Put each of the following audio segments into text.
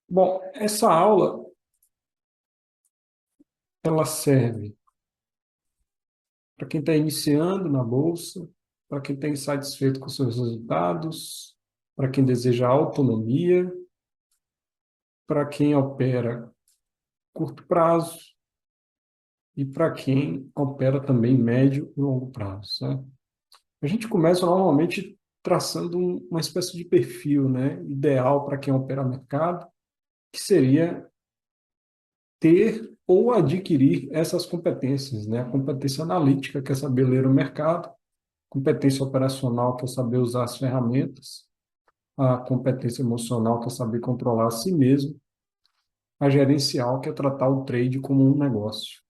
Bom, essa aula ela serve para quem está iniciando na bolsa, para quem está insatisfeito com seus resultados, para quem deseja autonomia, para quem opera curto prazo e para quem opera também médio e longo prazo, certo? A gente começa normalmente traçando uma espécie de perfil, né, ideal para quem opera mercado, que seria ter ou adquirir essas competências, né? A competência analítica, que é saber ler o mercado, competência operacional, que é saber usar as ferramentas, a competência emocional, que é saber controlar a si mesmo, a gerencial, que é tratar o trade como um negócio.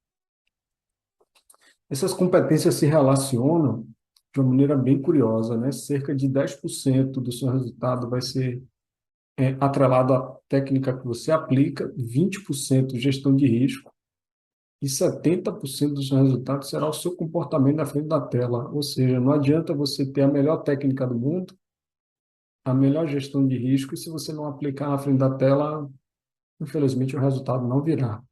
Essas competências se relacionam de uma maneira bem curiosa, né? Cerca de 10% do seu resultado vai ser atrelado à técnica que você aplica, 20% gestão de risco, e 70% do seu resultado será o seu comportamento na frente da tela. Ou seja, não adianta você ter a melhor técnica do mundo, a melhor gestão de risco, e se você não aplicar na frente da tela, infelizmente o resultado não virá.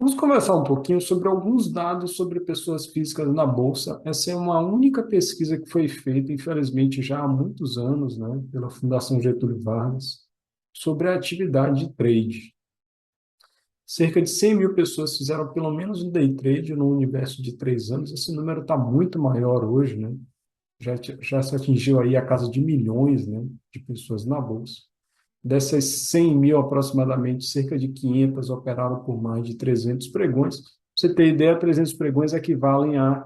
Vamos conversar um pouquinho sobre alguns dados sobre pessoas físicas na Bolsa. Essa é uma única pesquisa que foi feita, infelizmente, já há muitos anos, né, pela Fundação Getúlio Vargas, sobre a atividade de trade. Cerca de 100 mil pessoas fizeram pelo menos um day trade no universo de 3 anos. Esse número está muito maior hoje, né? Já se atingiu aí a casa de milhões, né, de pessoas na Bolsa. Dessas 100 mil, aproximadamente, cerca de 500 operaram por mais de 300 pregões. Pra você ter ideia, 300 pregões equivalem a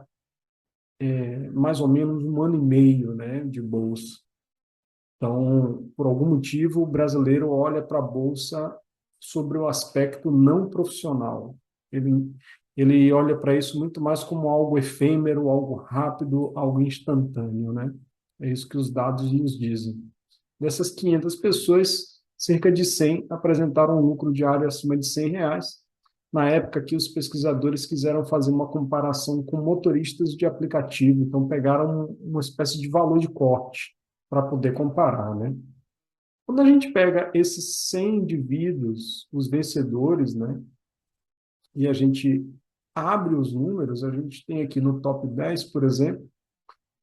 mais ou menos um ano e meio, né, de Bolsa. Então, por algum motivo, o brasileiro olha para a Bolsa sobre o aspecto não profissional. Ele, ele olha para isso muito mais como algo efêmero, algo rápido, algo instantâneo, né? É isso que os dados nos dizem. Dessas 500 pessoas, cerca de 100 apresentaram um lucro diário acima de R$ 100, na época que os pesquisadores quiseram fazer uma comparação com motoristas de aplicativo, então pegaram uma espécie de valor de corte para poder comparar, né? Quando a gente pega esses 100 indivíduos, os vencedores, né, e a gente abre os números, a gente tem aqui no top 10, por exemplo,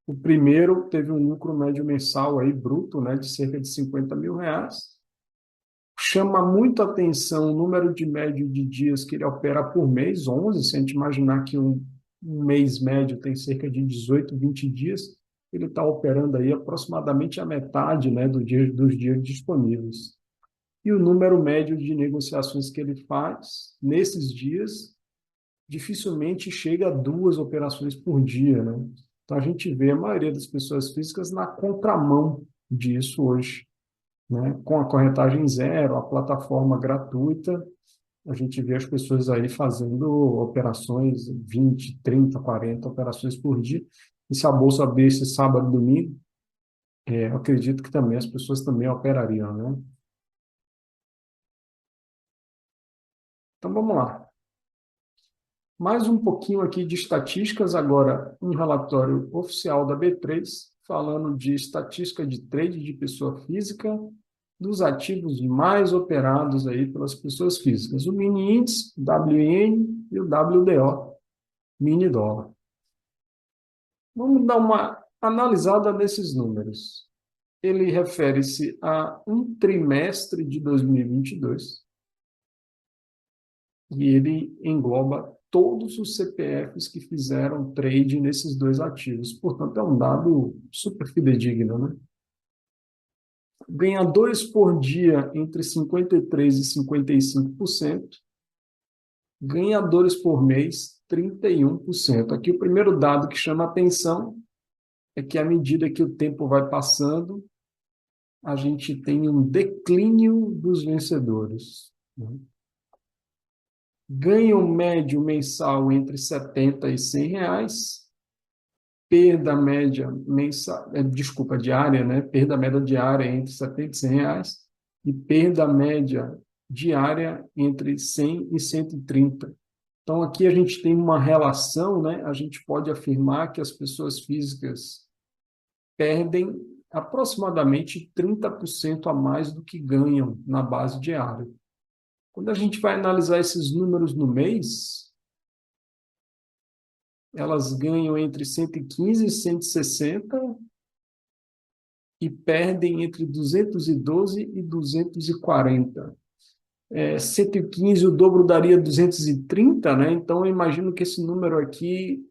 o primeiro teve um lucro médio mensal aí bruto, né, de cerca de R$ 50 mil. Chama muito atenção o número de médio de dias que ele opera por mês, 11. Se a gente imaginar que um mês médio tem cerca de 18, 20 dias, ele está operando aí aproximadamente a metade, né, dos dias disponíveis. E o número médio de negociações que ele faz nesses dias dificilmente chega a 2 operações por dia, né? Então a gente vê a maioria das pessoas físicas na contramão disso hoje, né? Com a corretagem zero, a plataforma gratuita, a gente vê as pessoas aí fazendo operações 20, 30, 40 operações por dia. E se a bolsa abrisse sábado e domingo, eu acredito que também as pessoas também operariam, né? Então vamos lá. Mais um pouquinho aqui de estatísticas, agora um relatório oficial da B3, falando de estatística de trade de pessoa física, dos ativos mais operados aí pelas pessoas físicas. O mini índice, WN e o WDO, mini dólar. Vamos dar uma analisada nesses números. Ele refere-se a um trimestre de 2022 e ele engloba todos os CPFs que fizeram trade nesses dois ativos. Portanto, é um dado super fidedigno, né? Ganhadores por dia entre 53% e 55%. Ganhadores por mês, 31%. Aqui o primeiro dado que chama atenção é que à medida que o tempo vai passando, a gente tem um declínio dos vencedores, né? Ganho médio mensal entre R$ 70 e R$ 100, perda média mensal, desculpa, diária, né? Perda média diária entre R$ 70 e R$ 100 e perda média diária entre 100 e 130. Então, aqui a gente tem uma relação, né? A gente pode afirmar que as pessoas físicas perdem aproximadamente 30% a mais do que ganham na base diária. Quando a gente vai analisar esses números no mês, elas ganham entre 115 e 160 e perdem entre 212 e 240. 115, o dobro daria 230, né? Então, eu imagino que esse número aqui,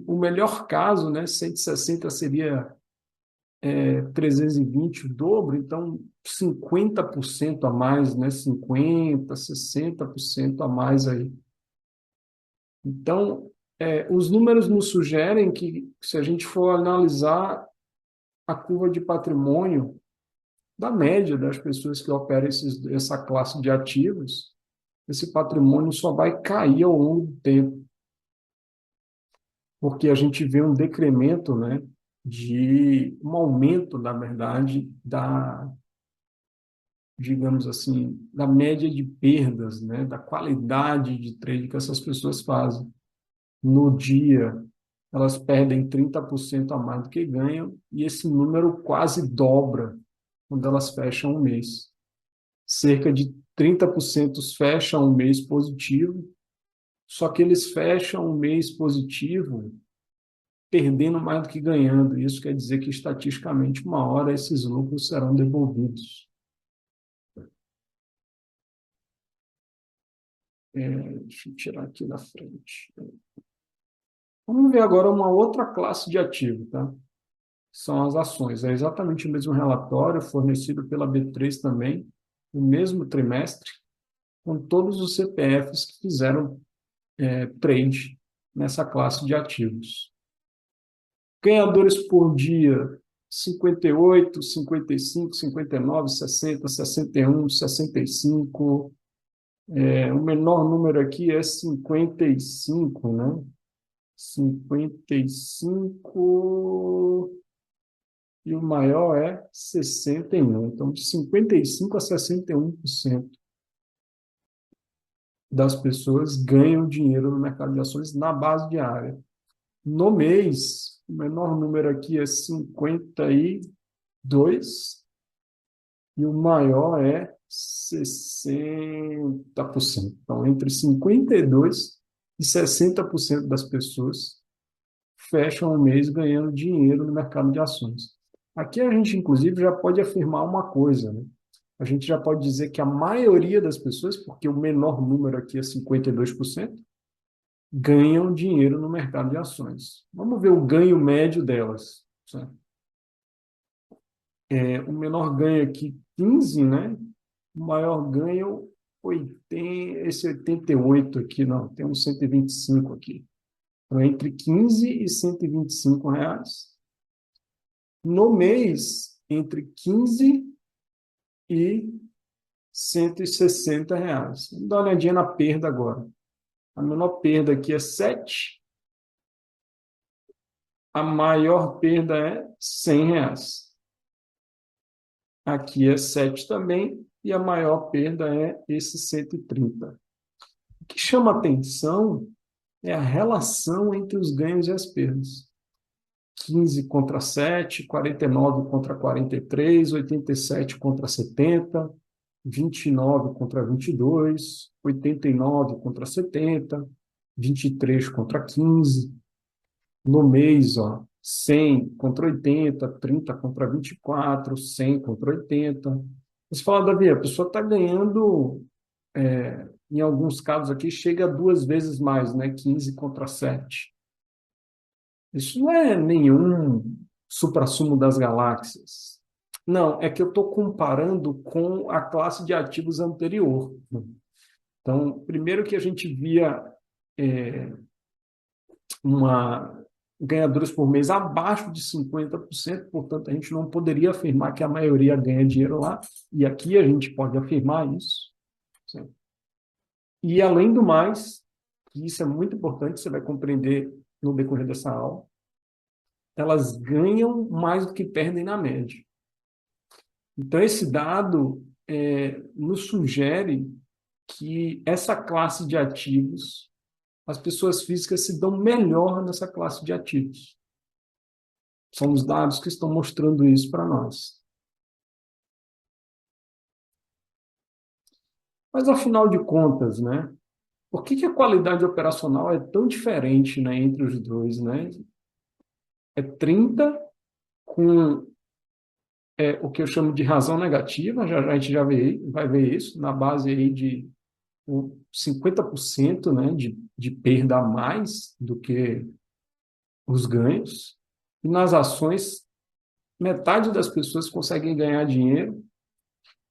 o melhor caso, né? 160 seria 320, o dobro, então 50% a mais, né? 50, 60% a mais aí. Então, os números nos sugerem que, se a gente for analisar a curva de patrimônio da média das pessoas que operam essa classe de ativos, esse patrimônio só vai cair ao longo do tempo, porque a gente vê um decremento, né, de um aumento, na verdade, digamos assim, da média de perdas, né, da qualidade de trade que essas pessoas fazem. No dia, elas perdem 30% a mais do que ganham, e esse número quase dobra quando elas fecham um mês. Cerca de 30% fecham um mês positivo, só que eles fecham um mês positivo perdendo mais do que ganhando. Isso quer dizer que, estatisticamente, uma hora esses lucros serão devolvidos. Deixa eu tirar aqui da frente. Vamos ver agora uma outra classe de ativo, tá? São as ações. É exatamente o mesmo relatório fornecido pela B3 também, no mesmo trimestre, com todos os CPFs que fizeram trade nessa classe de ativos. Ganhadores por dia: 58, 55, 59, 60, 61, 65. O menor número aqui é 55, né? 55 e o maior é 61. Então, de 55 a 61% das pessoas ganham dinheiro no mercado de ações na base diária. No mês, o menor número aqui é 52 e o maior é 60%. Então, entre 52% e 60% das pessoas fecham o mês ganhando dinheiro no mercado de ações. Aqui a gente, inclusive, já pode afirmar uma coisa, né? A gente já pode dizer que a maioria das pessoas, porque o menor número aqui é 52%, ganham dinheiro no mercado de ações. Vamos ver o ganho médio delas. Certo? O menor ganho aqui, 15, né? O maior ganho, 80, esse 88 aqui, não, tem um 125 aqui. Então, entre 15 e 125 reais. No mês, entre 15 e 160 reais. Vamos dar uma olhadinha na perda agora. A menor perda aqui é 7. A maior perda é 100 reais. Aqui é 7 também, e a maior perda é esse 130. O que chama atenção é a relação entre os ganhos e as perdas. 15 contra 7, 49 contra 43, 87 contra 70, 29 contra 22, 89 contra 70, 23 contra 15. No mês, 100 contra 80, 30 contra 24, 100 contra 80. Você fala, Davi, a pessoa está ganhando, em alguns casos aqui, chega a 2 vezes mais, né? 15 contra 7. Isso não é nenhum suprassumo das galáxias. Não, é que eu estou comparando com a classe de ativos anterior. Então, primeiro que a gente via uma ganhadores por mês abaixo de 50%, portanto, a gente não poderia afirmar que a maioria ganha dinheiro lá, e aqui a gente pode afirmar isso. Certo? E, além do mais, que isso é muito importante, você vai compreender no decorrer dessa aula, elas ganham mais do que perdem na média. Então, esse dado nos sugere que essa classe de ativos, as pessoas físicas se dão melhor nessa classe de ativos. São os dados que estão mostrando isso para nós. Mas, afinal de contas, né, por que a qualidade operacional é tão diferente, né, entre os dois, né? É 30 com o que eu chamo de razão negativa, já a gente já vai ver isso, na base aí de 50%, né, de perda a mais do que os ganhos. E nas ações, metade das pessoas conseguem ganhar dinheiro,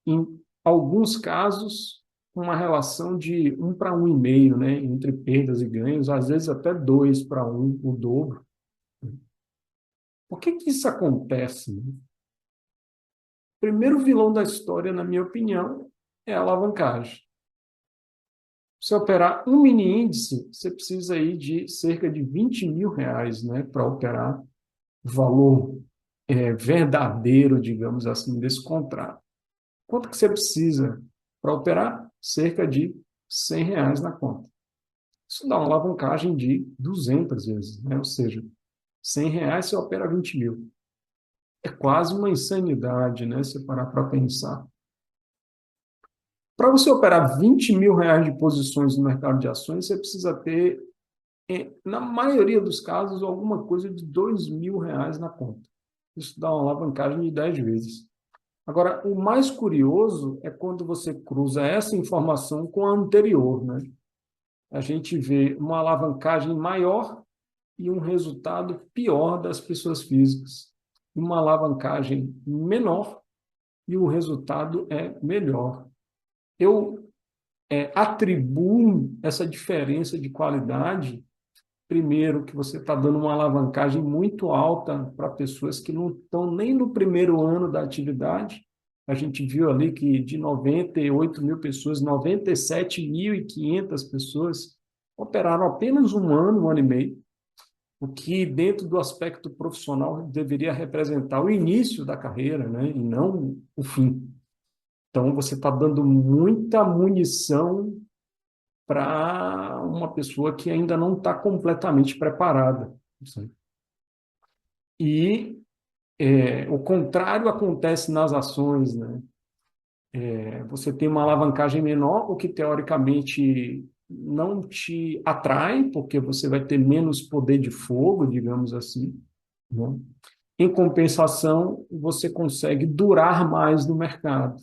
em alguns casos, uma relação de 1 para 1,5, né, entre perdas e ganhos, às vezes até 2 para 1, o dobro. Por que isso acontece, né? O primeiro vilão da história, na minha opinião, é a alavancagem. Se operar um mini índice, você precisa aí de cerca de R$ 20.000, né, para operar o valor verdadeiro, digamos assim, desse contrato. Quanto que você precisa para operar? Cerca de R$ 100 na conta. Isso dá uma alavancagem de 200 vezes, né? Ou seja, R$ 100 você opera 20 mil. É quase uma insanidade, né? Se parar para pensar. Para você operar R$ 20.000 de posições no mercado de ações, você precisa ter, na maioria dos casos, alguma coisa de R$ 2.000 na conta. Isso dá uma alavancagem de 10 vezes. Agora, o mais curioso é quando você cruza essa informação com a anterior, né? A gente vê uma alavancagem maior e um resultado pior das pessoas físicas. Uma alavancagem menor e o resultado é melhor. Eu atribuo essa diferença de qualidade, primeiro, que você está dando uma alavancagem muito alta para pessoas que não estão nem no primeiro ano da atividade. A gente viu ali que de 98 mil pessoas, 97.500 pessoas operaram apenas um ano e meio, o que, dentro do aspecto profissional, deveria representar o início da carreira, né, e não o fim. Então, você está dando muita munição para uma pessoa que ainda não está completamente preparada. E o contrário acontece nas ações, né? Você tem uma alavancagem menor, o que teoricamente não te atrai, porque você vai ter menos poder de fogo, digamos assim, né? Em compensação, você consegue durar mais no mercado.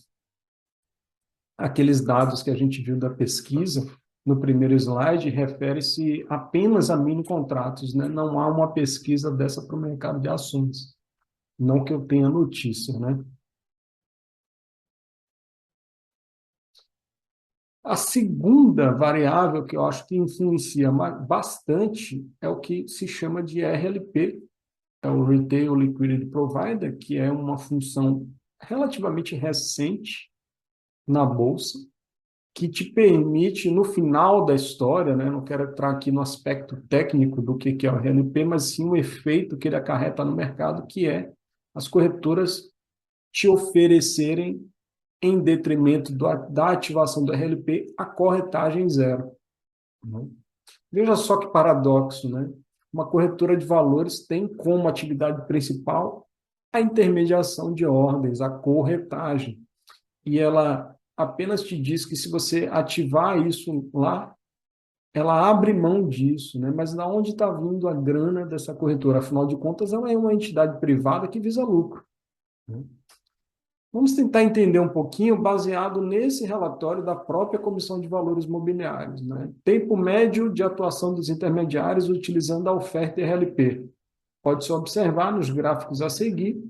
Aqueles dados que a gente viu da pesquisa no primeiro slide refere-se apenas a mini contratos, né? Não há uma pesquisa dessa para o mercado de ações, não que eu tenha notícia, né? A segunda variável que eu acho que influencia bastante é o que se chama de RLP, é o Retail Liquidity Provider, que é uma função relativamente recente na bolsa, que te permite, no final da história, né, não quero entrar aqui no aspecto técnico do que é o RLP, mas sim o efeito que ele acarreta no mercado, que é as corretoras te oferecerem, em detrimento da ativação do RLP, a corretagem zero, né? Veja só que paradoxo, né? Uma corretora de valores tem como atividade principal a intermediação de ordens, a corretagem. E ela apenas te diz que, se você ativar isso lá, ela abre mão disso, né? Mas de onde está vindo a grana dessa corretora? Afinal de contas, ela é uma entidade privada que visa lucro, né? Vamos tentar entender um pouquinho, baseado nesse relatório da própria Comissão de Valores Mobiliários, né? Tempo médio de atuação dos intermediários utilizando a oferta RLP. Pode-se observar nos gráficos a seguir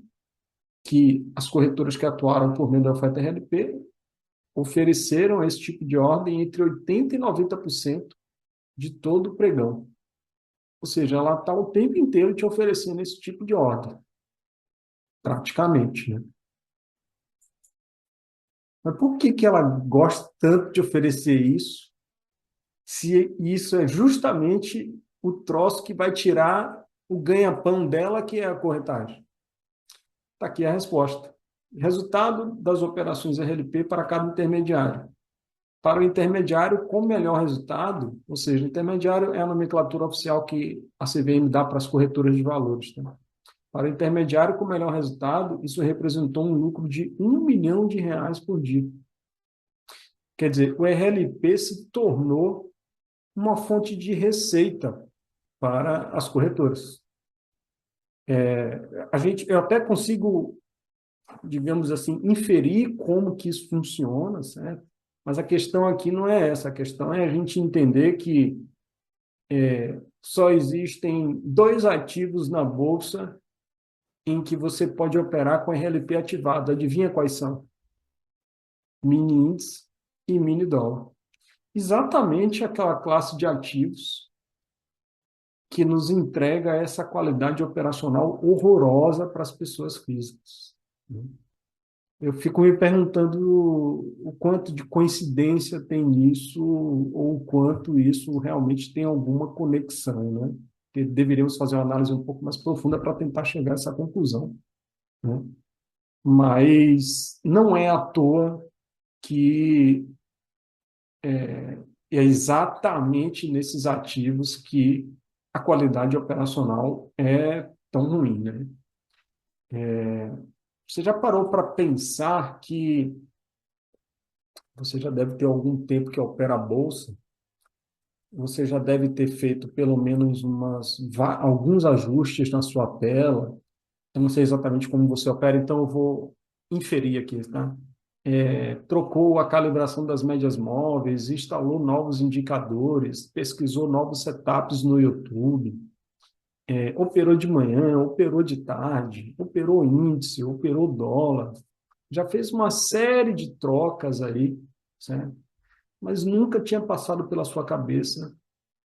que as corretoras que atuaram por meio da oferta RLP ofereceram esse tipo de ordem entre 80% e 90% de todo o pregão. Ou seja, ela está o tempo inteiro te oferecendo esse tipo de ordem, praticamente, né? Mas por que ela gosta tanto de oferecer isso, se isso é justamente o troço que vai tirar o ganha-pão dela, que é a corretagem? Está aqui a resposta. Resultado das operações RLP para cada intermediário. Para o intermediário com melhor resultado, ou seja, intermediário é a nomenclatura oficial que a CVM dá para as corretoras de valores, tá? Para o intermediário com melhor resultado, isso representou um lucro de R$ 1 milhão por dia. Quer dizer, o RLP se tornou uma fonte de receita para as corretoras. Eu até consigo, digamos assim, inferir como que isso funciona, certo? Mas a questão aqui não é essa, a questão é a gente entender que só existem dois ativos na bolsa em que você pode operar com RLP ativado. Adivinha quais são? Mini índice e mini dólar. Exatamente aquela classe de ativos que nos entrega essa qualidade operacional horrorosa para as pessoas físicas. Eu fico me perguntando o quanto de coincidência tem nisso, ou o quanto isso realmente tem alguma conexão, né? Porque deveríamos fazer uma análise um pouco mais profunda para tentar chegar a essa conclusão, né? Mas não é à toa que é exatamente nesses ativos que a qualidade operacional é tão ruim, né? Você já parou para pensar que você já deve ter algum tempo que opera a bolsa, você já deve ter feito pelo menos alguns ajustes na sua tela. Eu não sei exatamente como você opera, então eu vou inferir aqui, tá? Trocou a calibração das médias móveis, instalou novos indicadores, pesquisou novos setups no YouTube, operou de manhã, operou de tarde, operou índice, operou dólar, já fez uma série de trocas aí, certo? Mas nunca tinha passado pela sua cabeça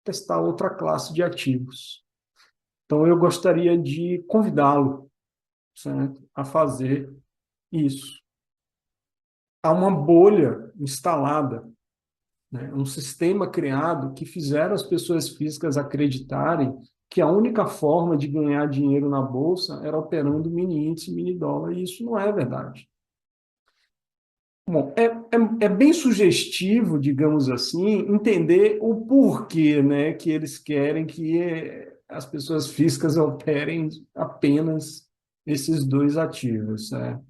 testar outra classe de ativos. Então, eu gostaria de convidá-lo, certo, a fazer isso. Há uma bolha instalada, né, um sistema criado que fizeram as pessoas físicas acreditarem que a única forma de ganhar dinheiro na bolsa era operando mini índice, mini dólar, e isso não é verdade. Bom, é bem sugestivo, digamos assim, entender o porquê, né, que eles querem que as pessoas físicas operem apenas esses dois ativos, né?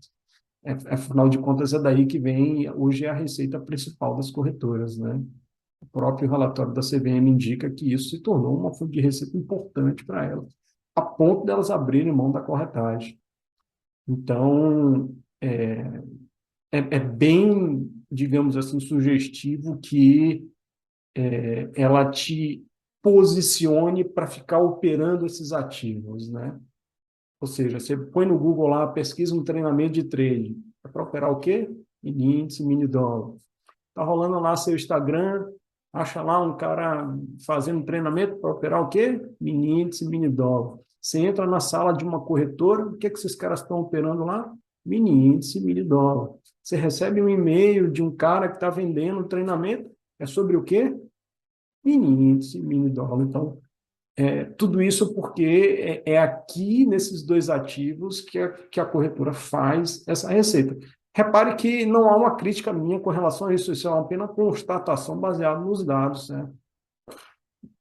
Afinal de contas, é daí que vem, hoje é a receita principal das corretoras, né? O próprio relatório da CVM indica que isso se tornou uma fonte de receita importante para elas, a ponto delas abrirem mão da corretagem. Então, é bem, digamos assim, sugestivo que ela te posicione para ficar operando esses ativos, né? Ou seja, você põe no Google lá, pesquisa um treinamento de trade. É para operar o quê? Mini índice, mini dólar. Tá rolando lá seu Instagram, acha lá um cara fazendo um treinamento para operar o quê? Mini índice, mini dólar. Você entra na sala de uma corretora, o que é que esses caras estão operando lá? Mini índice, mini dólar. Você recebe um e-mail de um cara que está vendendo um treinamento, é sobre o quê? Mini índice, mini dólar. Então, tudo isso porque é aqui nesses dois ativos que a corretora faz essa receita. Repare que não há uma crítica minha com relação a isso é uma apenas constatação baseada nos dados, né?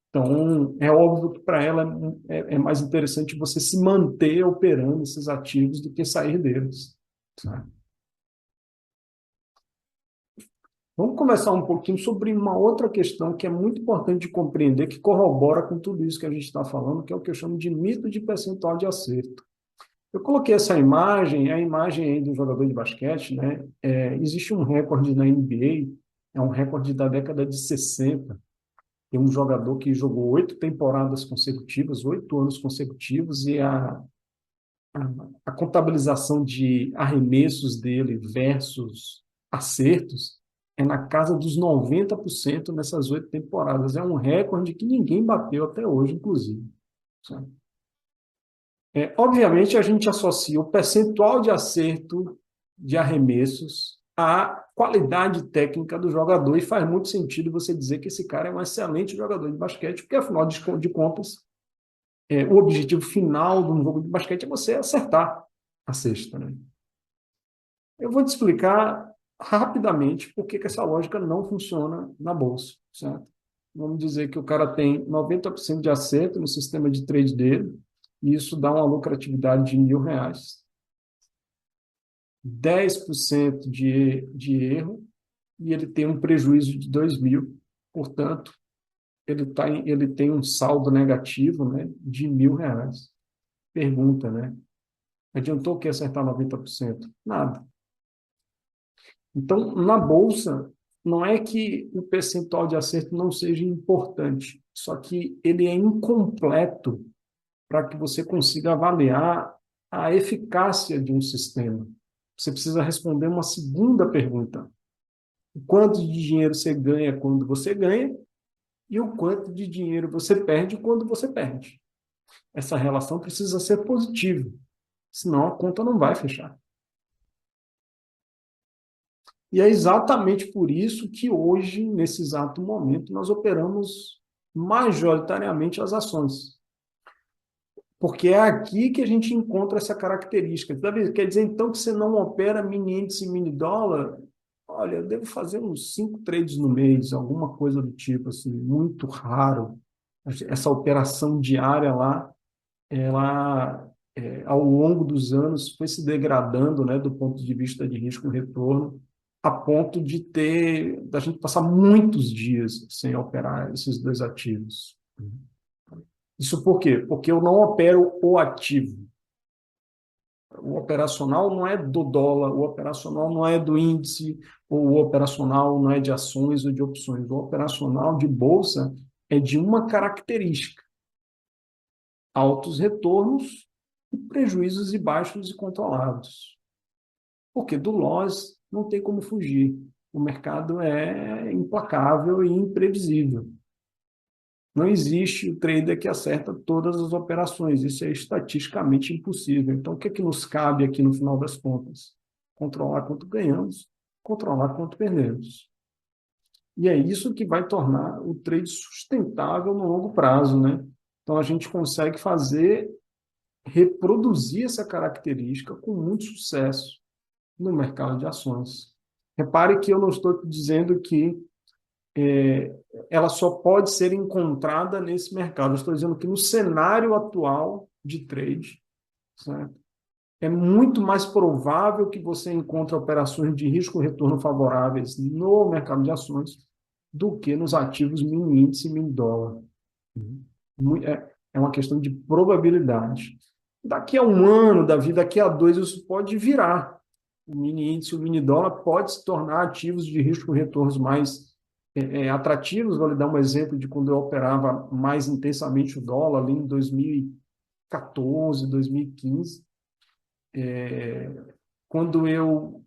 Então, é óbvio que para ela é mais interessante você se manter operando esses ativos do que sair deles, né? Vamos conversar um pouquinho sobre uma outra questão que é muito importante de compreender, que corrobora com tudo isso que a gente está falando, que é o que eu chamo de mito de percentual de acerto. Eu coloquei essa imagem, a imagem aí do jogador de basquete, né? Existe um recorde na NBA, é um recorde da década de 60. Tem um jogador que jogou 8 temporadas consecutivas, 8 anos consecutivos, e a contabilização de arremessos dele versus acertos é na casa dos 90% nessas 8 temporadas. É um recorde que ninguém bateu até hoje, inclusive, sabe? Obviamente, a gente associa o percentual de acerto de arremessos à qualidade técnica do jogador, e faz muito sentido você dizer que esse cara é um excelente jogador de basquete, porque, afinal de contas, o objetivo final de um jogo de basquete é você acertar a cesta, né? Eu vou te explicar rapidamente por que essa lógica não funciona na bolsa, certo? Vamos dizer que o cara tem 90% de acerto no sistema de trade dele, e isso dá uma lucratividade de R$ 1.000. 10% de erro, e ele tem um prejuízo de 2.000. Portanto, ele tem um saldo negativo, né, de R$ 1.000. Pergunta, né? Adiantou o que acertar 90%? Nada. Então, na bolsa, não é que o percentual de acerto não seja importante, só que ele é incompleto para que você consiga avaliar a eficácia de um sistema. Você precisa responder uma segunda pergunta: o quanto de dinheiro você ganha quando você ganha e o quanto de dinheiro você perde quando você perde. Essa relação precisa ser positiva, senão a conta não vai fechar. E é exatamente por isso que hoje, nesse exato momento, nós operamos majoritariamente as ações. Porque é aqui que a gente encontra essa característica. Quer dizer, então, que você não opera mini índice e mini dólar? Olha, eu devo fazer uns 5 trades no mês, alguma coisa do tipo, assim, muito raro. Essa operação diária lá, ela, ao longo dos anos, foi se degradando, né, do ponto de vista de risco-retorno, a ponto da gente passar muitos dias sem operar esses dois ativos. Isso por quê? Porque eu não opero o ativo. O operacional não é do dólar, o operacional não é do índice, ou o operacional não é de ações ou de opções. O operacional de bolsa é de uma característica: altos retornos e prejuízos e baixos e controlados. Porque do loss não tem como fugir. O mercado é implacável e imprevisível. Não existe o trader que acerta todas as operações. Isso é estatisticamente impossível. Então, o que é que nos cabe aqui no final das contas? Controlar quanto ganhamos, controlar quanto perdemos. E é isso que vai tornar o trade sustentável no longo prazo, né? Então, a gente consegue reproduzir essa característica com muito sucesso no mercado de ações. Repare que eu não estou dizendo que ela só pode ser encontrada nesse mercado. Eu estou dizendo que no cenário atual de trade, certo? É muito mais provável que você encontre operações de risco-retorno favoráveis no mercado de ações do que nos ativos mini índice e mini dólar. É uma questão de probabilidade. Daqui a um ano, daqui a dois, isso pode virar. O mini índice e o mini dólar pode se tornar ativos de risco-retornos mais atrativos. Vou lhe dar um exemplo de quando eu operava mais intensamente o dólar, ali em 2014, 2015, quando eu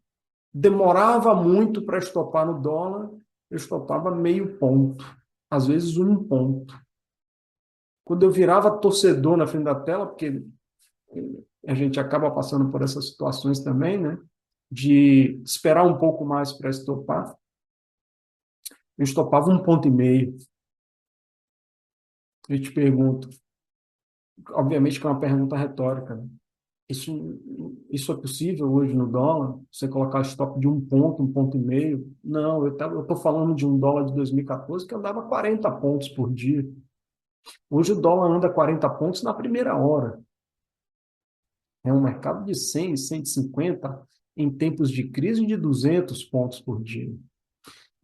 demorava muito para estopar no dólar, eu estopava meio ponto, às vezes 1 ponto. Quando eu virava torcedor na frente da tela, porque a gente acaba passando por essas situações também, né, de esperar um pouco mais para estopar, eu estopava 1,5 ponto. Eu te pergunto, obviamente que é uma pergunta retórica, né? Isso é possível hoje no dólar? Você colocar stop de 1 ponto, 1,5 ponto? Não, eu estou falando de um dólar de 2014 que andava 40 pontos por dia. Hoje o dólar anda 40 pontos na primeira hora. É um mercado de 100, 150, em tempos de crise de 200 pontos por dia.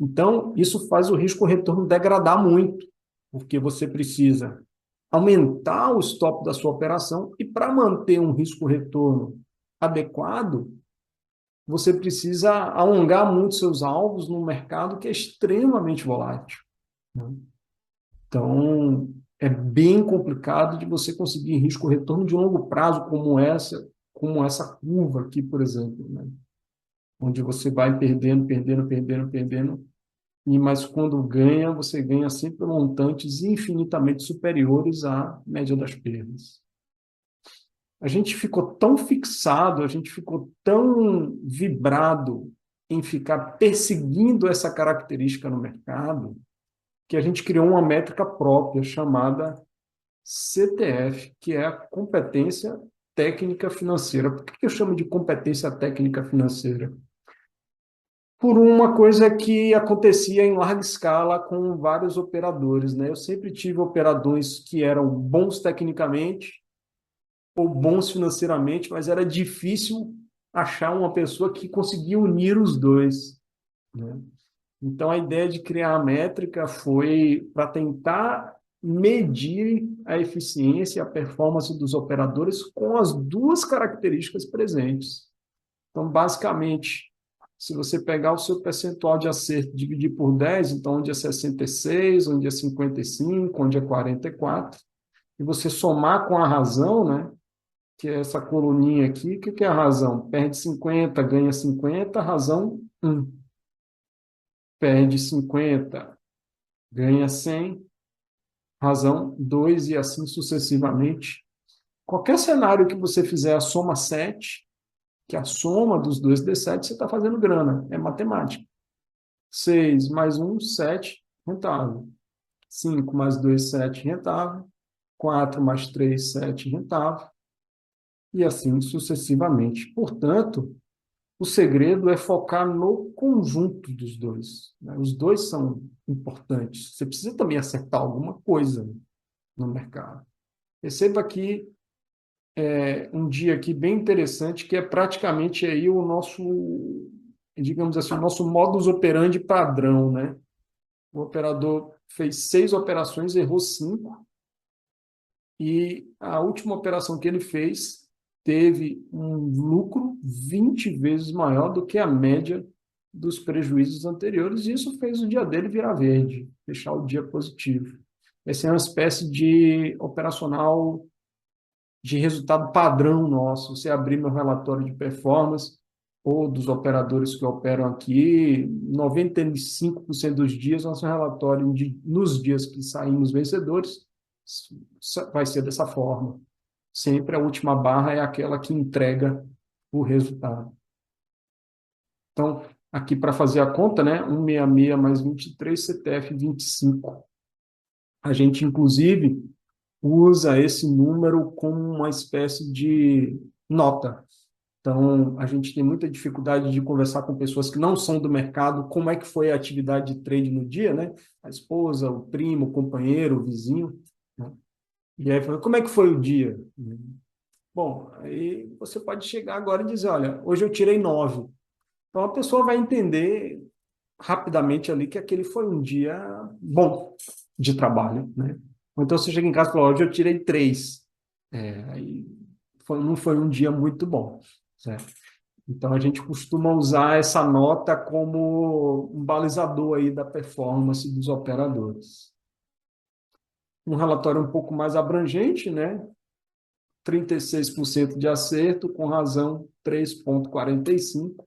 Então, isso faz o risco-retorno degradar muito, porque você precisa aumentar o stop da sua operação e, para manter um risco-retorno adequado, você precisa alongar muito seus alvos num mercado que é extremamente volátil, né? Então, é bem complicado de você conseguir risco-retorno de longo prazo como essa curva aqui, por exemplo, né? Onde você vai perdendo, perdendo, perdendo, perdendo, mas quando ganha, você ganha sempre montantes infinitamente superiores à média das perdas. A gente ficou tão fixado, a gente ficou tão vibrado em ficar perseguindo essa característica no mercado, que a gente criou uma métrica própria chamada CTF, que é a competência técnica financeira. Por que eu chamo de competência técnica financeira? Por uma coisa que acontecia em larga escala com vários operadores, né? Eu sempre tive operadores que eram bons tecnicamente, ou bons financeiramente, mas era difícil achar uma pessoa que conseguia unir os dois, né? Então, a ideia de criar a métrica foi para tentar medir a eficiência e a performance dos operadores com as duas características presentes. Então, basicamente, se você pegar o seu percentual de acerto e dividir por 10, então onde é 66, onde é 55, onde é 44, e você somar com a razão, né, que é essa coluninha aqui, o que é a razão? Perde 50, ganha 50, razão 1. Perde 50, ganha 100, razão 2 e assim sucessivamente. Qualquer cenário que você fizer a soma 7, que é a soma dos dois D7, você está fazendo grana, é matemática. 6 mais 1, 7, rentável. 5 mais 2, 7, rentável. 4 mais 3, 7, rentável. E assim sucessivamente. Portanto, o segredo é focar no conjunto dos dois, né? Os dois são importantes. Você precisa também acertar alguma coisa no mercado. Receba aqui um dia aqui bem interessante, que é praticamente aí o nosso, digamos assim, o nosso modus operandi padrão, né? O operador fez 6 operações, errou 5, e a última operação que ele fez teve um lucro 20 vezes maior do que a média dos prejuízos anteriores, e isso fez o dia dele virar verde, fechar o dia positivo. Essa é uma espécie de operacional de resultado padrão nosso. Você abrir meu relatório de performance ou dos operadores que operam aqui, 95% dos dias, nosso relatório, nos dias que saímos vencedores, vai ser dessa forma. Sempre a última barra é aquela que entrega o resultado. Então, aqui para fazer a conta, né, 166 mais 23, CTF 25. A gente, inclusive, usa esse número como uma espécie de nota. Então, a gente tem muita dificuldade de conversar com pessoas que não são do mercado, como é que foi a atividade de trade no dia, né? A esposa, o primo, o companheiro, o vizinho, né? E aí, como é que foi o dia? Bom, aí você pode chegar agora e dizer, olha, hoje eu tirei 9. Então, a pessoa vai entender rapidamente ali que aquele foi um dia bom de trabalho, né? Ou então você chega em casa e fala, hoje eu tirei 3. Aí não foi um dia muito bom, certo? Então a gente costuma usar essa nota como um balizador aí da performance dos operadores. Um relatório um pouco mais abrangente, né? 36% de acerto, com razão 3,45.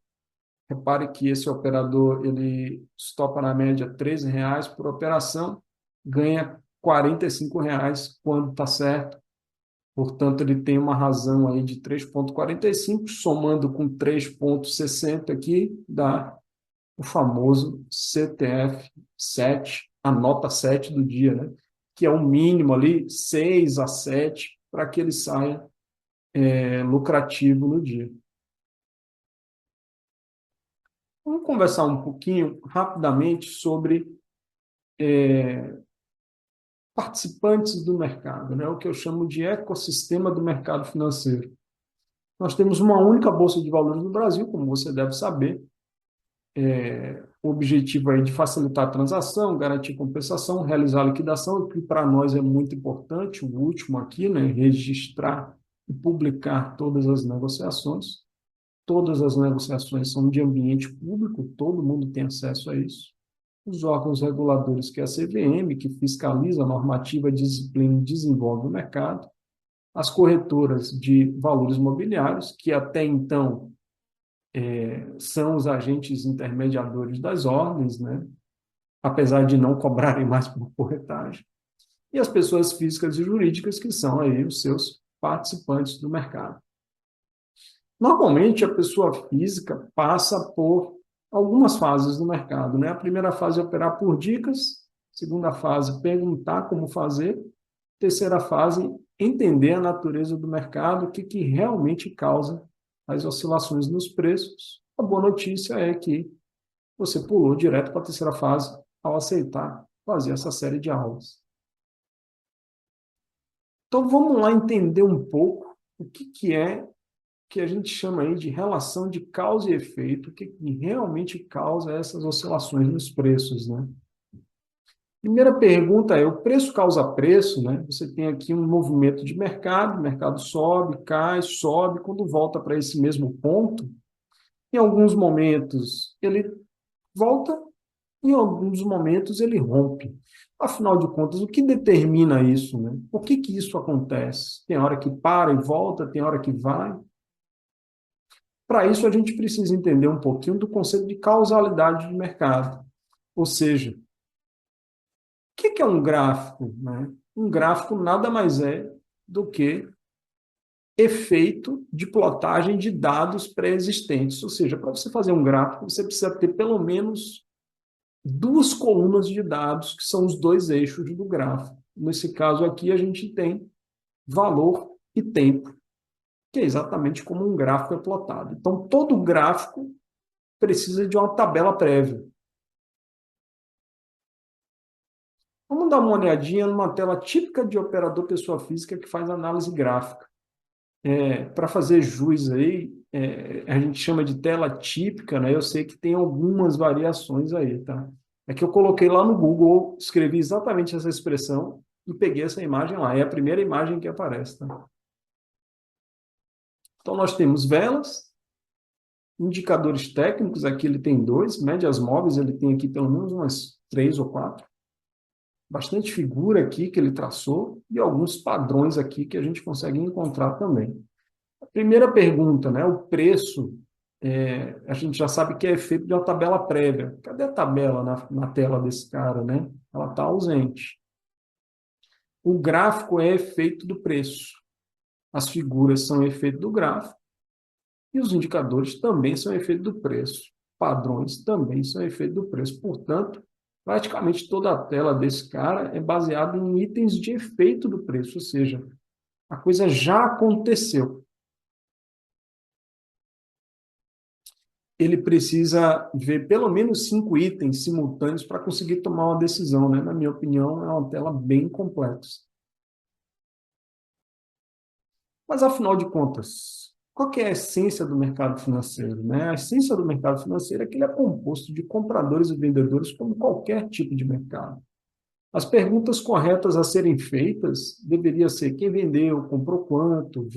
Repare que esse operador ele estopa na média R$ 13 por operação, ganha R$ 45 quando está certo. Portanto, ele tem uma razão aí de 3,45, somando com 3,60 aqui, dá o famoso CTF 7, a nota 7 do dia, né? Que é o mínimo ali, 6 a 7, para que ele saia lucrativo no dia. Vamos conversar um pouquinho, rapidamente, sobre participantes do mercado, né? O que eu chamo de ecossistema do mercado financeiro. Nós temos uma única bolsa de valores no Brasil, como você deve saber. O objetivo é de facilitar a transação, garantir compensação, realizar a liquidação, que para nós é muito importante, o último aqui, né? Registrar e publicar todas as negociações. Todas as negociações são de ambiente público, todo mundo tem acesso a isso. Os órgãos reguladores, que é a CVM, que fiscaliza a normativa, disciplina e desenvolve o mercado. As corretoras de valores mobiliários, que até então são os agentes intermediadores das ordens, né? Apesar de não cobrarem mais por corretagem. E as pessoas físicas e jurídicas, que são aí os seus participantes do mercado. Normalmente, a pessoa física passa por algumas fases no mercado, né? A primeira fase é operar por dicas, segunda fase, perguntar como fazer, terceira fase, entender a natureza do mercado, o que realmente causa as oscilações nos preços. A boa notícia é que você pulou direto para a terceira fase ao aceitar fazer essa série de aulas. Então, vamos lá entender um pouco o que é que a gente chama aí de relação de causa e efeito, o que realmente causa essas oscilações nos preços, né? Primeira pergunta é, o preço causa preço, né? Você tem aqui um movimento de mercado, o mercado sobe, cai, sobe, quando volta para esse mesmo ponto, em alguns momentos ele volta, em alguns momentos ele rompe. Afinal de contas, o que determina isso, né? Por que isso acontece? Tem hora que para e volta, tem hora que vai. Para isso, a gente precisa entender um pouquinho do conceito de causalidade de mercado. Ou seja, o que é um gráfico, né? Um gráfico nada mais é do que efeito de plotagem de dados pré-existentes. Ou seja, para você fazer um gráfico, você precisa ter pelo menos duas colunas de dados, que são os dois eixos do gráfico. Nesse caso aqui, a gente tem valor e tempo, que é exatamente como um gráfico é plotado. Então, todo gráfico precisa de uma tabela prévia. Vamos dar uma olhadinha numa tela típica de operador pessoa física que faz análise gráfica. Para fazer jus aí, a gente chama de tela típica, né? Eu sei que tem algumas variações aí, tá? É que eu coloquei lá no Google, escrevi exatamente essa expressão e peguei essa imagem lá. É a primeira imagem que aparece, tá? Então, nós temos velas, indicadores técnicos, aqui ele tem dois, médias móveis, ele tem aqui pelo menos umas três ou quatro. Bastante figura aqui que ele traçou e alguns padrões aqui que a gente consegue encontrar também. A primeira pergunta, né? O preço, a gente já sabe que é efeito de uma tabela prévia. Cadê a tabela na tela desse cara, né? Ela está ausente. O gráfico é efeito do preço. As figuras são efeito do gráfico e os indicadores também são efeito do preço. Padrões também são efeito do preço. Portanto, praticamente toda a tela desse cara é baseada em itens de efeito do preço, ou seja, a coisa já aconteceu. Ele precisa ver pelo menos 5 itens simultâneos para conseguir tomar uma decisão, né? Na minha opinião, é uma tela bem complexa. Mas, afinal de contas, qual que é a essência do mercado financeiro, né? A essência do mercado financeiro é que ele é composto de compradores e vendedores como qualquer tipo de mercado. As perguntas corretas a serem feitas deveria ser quem vendeu, comprou quanto,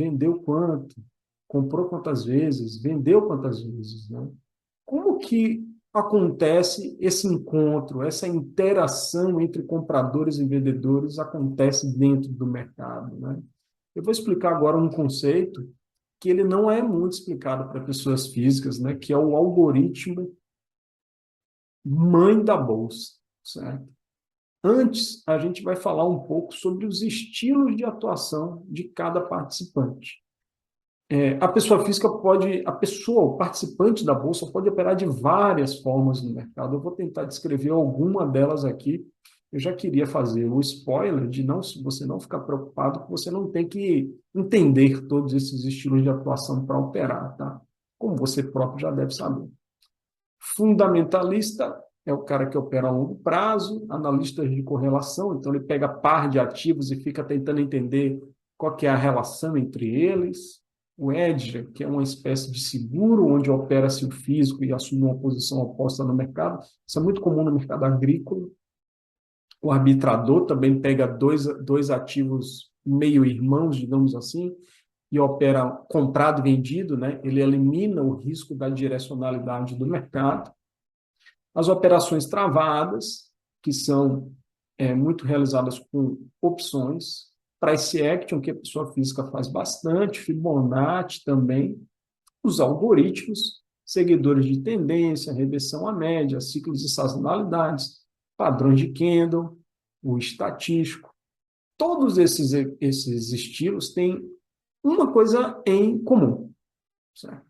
comprou quantas vezes, vendeu quantas vezes, né? Como que acontece esse encontro, essa interação entre compradores e vendedores acontece dentro do mercado, né? Eu vou explicar agora um conceito que ele não é muito explicado para pessoas físicas, né? Que é o algoritmo mãe da bolsa, certo? Antes, a gente vai falar um pouco sobre os estilos de atuação de cada participante. A pessoa física pode, a pessoa, o participante da bolsa pode operar de várias formas no mercado. Eu vou tentar descrever alguma delas aqui. Eu já queria fazer o spoiler de não, se você não ficar preocupado, que você não tem que entender todos esses estilos de atuação para operar, tá? Como você próprio já deve saber. Fundamentalista é o cara que opera a longo prazo, analista de correlação, então ele pega par de ativos e fica tentando entender qual que é a relação entre eles. O hedger, que é uma espécie de seguro, onde opera-se o físico e assume uma posição oposta no mercado. Isso é muito comum no mercado agrícola. O arbitrador também pega dois ativos meio irmãos, digamos assim, e opera comprado e vendido, né? Ele elimina o risco da direcionalidade do mercado. As operações travadas, que são muito realizadas com opções, price action, que a pessoa física faz bastante, Fibonacci também, os algoritmos, seguidores de tendência, reversão à média, ciclos de sazonalidades, padrões de Kendall, o estatístico. Todos esses estilos têm uma coisa em comum, certo?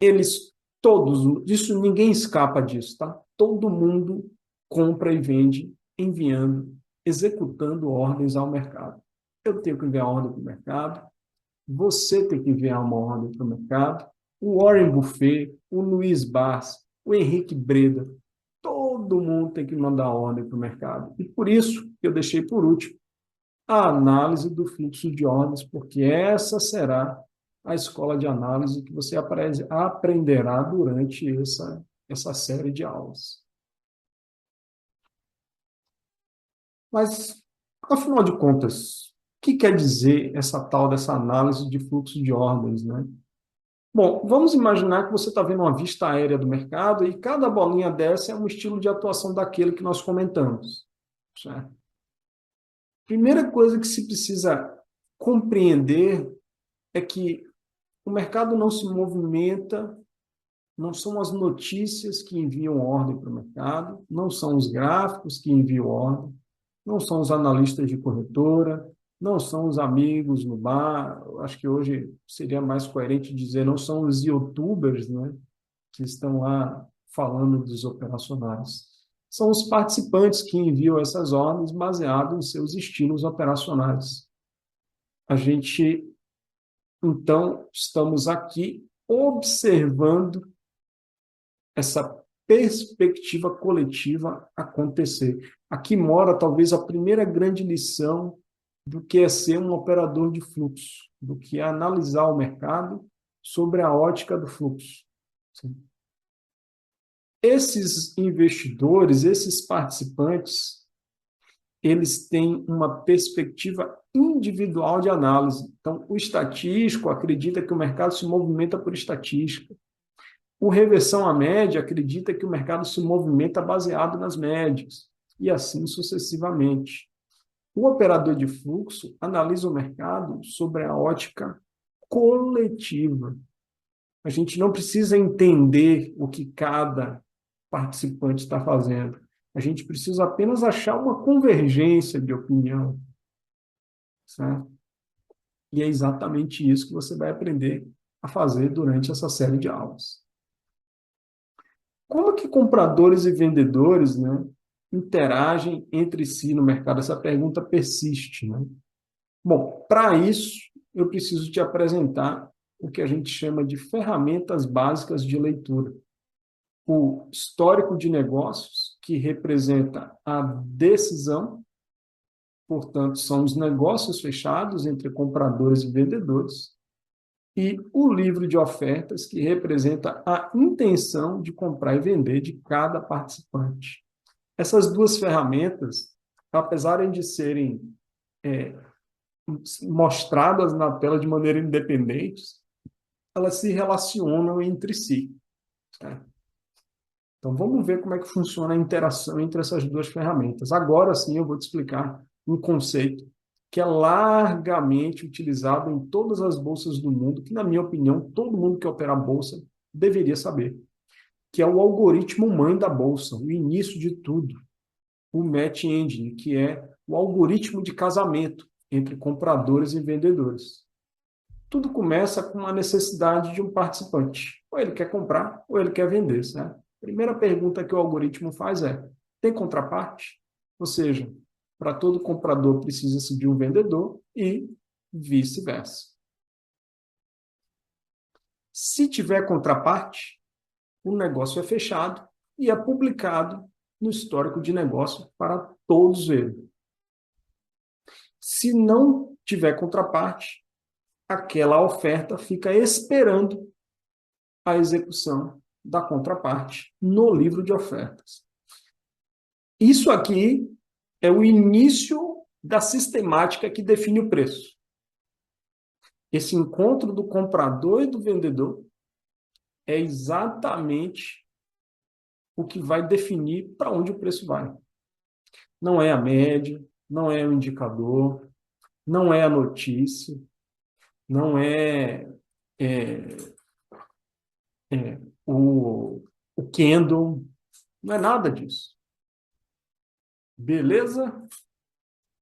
Eles todos, isso ninguém escapa disso, tá? Todo mundo compra e vende, enviando, executando ordens ao mercado. Eu tenho que enviar ordem para o mercado, você tem que enviar uma ordem para o mercado, o Warren Buffett, o Luiz Barsi, o Henrique Breda, todo mundo tem que mandar ordem para o mercado. E por isso eu deixei por último a análise do fluxo de ordens, porque essa será a escola de análise que você aprenderá durante essa série de aulas. Mas, afinal de contas, o que quer dizer essa tal dessa análise de fluxo de ordens, né? Bom, vamos imaginar que você está vendo uma vista aérea do mercado e cada bolinha dessa é um estilo de atuação daquele que nós comentamos, certo? Primeira coisa que se precisa compreender é que o mercado não se movimenta, não são as notícias que enviam ordem para o mercado, não são os gráficos que enviam ordem, não são os analistas de corretora, não são os amigos no bar, eu acho que hoje seria mais coerente dizer, não são os youtubers, né, que estão lá falando dos operacionais. São os participantes que enviam essas ordens baseado em seus estilos operacionais. A gente, então, estamos aqui observando essa perspectiva coletiva acontecer. Aqui mora talvez a primeira grande lição do que é ser um operador de fluxo, do que é analisar o mercado sobre a ótica do fluxo. Esses investidores, esses participantes, eles têm uma perspectiva individual de análise. Então, o estatístico acredita que o mercado se movimenta por estatística. O reversão à média acredita que o mercado se movimenta baseado nas médias, e assim sucessivamente. O operador de fluxo analisa o mercado sobre a ótica coletiva. A gente não precisa entender o que cada participante está fazendo. A gente precisa apenas achar uma convergência de opinião, certo? E é exatamente isso que você vai aprender a fazer durante essa série de aulas. Como que compradores e vendedores, né, interagem entre si no mercado? Essa pergunta persiste, né? Bom, para isso, eu preciso te apresentar o que a gente chama de ferramentas básicas de leitura. O histórico de negócios, que representa a decisão, portanto, são os negócios fechados entre compradores e vendedores, e o livro de ofertas, que representa a intenção de comprar e vender de cada participante. Essas duas ferramentas, apesar de serem mostradas na tela de maneira independente, elas se relacionam entre si. Certo? Então, vamos ver como é que funciona a interação entre essas duas ferramentas. Agora sim, eu vou te explicar um conceito que é largamente utilizado em todas as bolsas do mundo, que, na minha opinião, todo mundo que opera a bolsa deveria saber, que é o algoritmo mãe da bolsa, o início de tudo, o match engine, que é o algoritmo de casamento entre compradores e vendedores. Tudo começa com a necessidade de um participante. Ou ele quer comprar, ou ele quer vender, certo? Primeira pergunta que o algoritmo faz é: tem contraparte? Ou seja, para todo comprador precisa-se de um vendedor e vice-versa. Se tiver contraparte, o negócio é fechado e é publicado no histórico de negócio para todos verem. Se não tiver contraparte, aquela oferta fica esperando a execução da contraparte no livro de ofertas. Isso aqui é o início da sistemática que define o preço. Esse encontro do comprador e do vendedor é exatamente o que vai definir para onde o preço vai. Não é a média, não é o indicador, não é a notícia, não é o candle, não é nada disso. Beleza?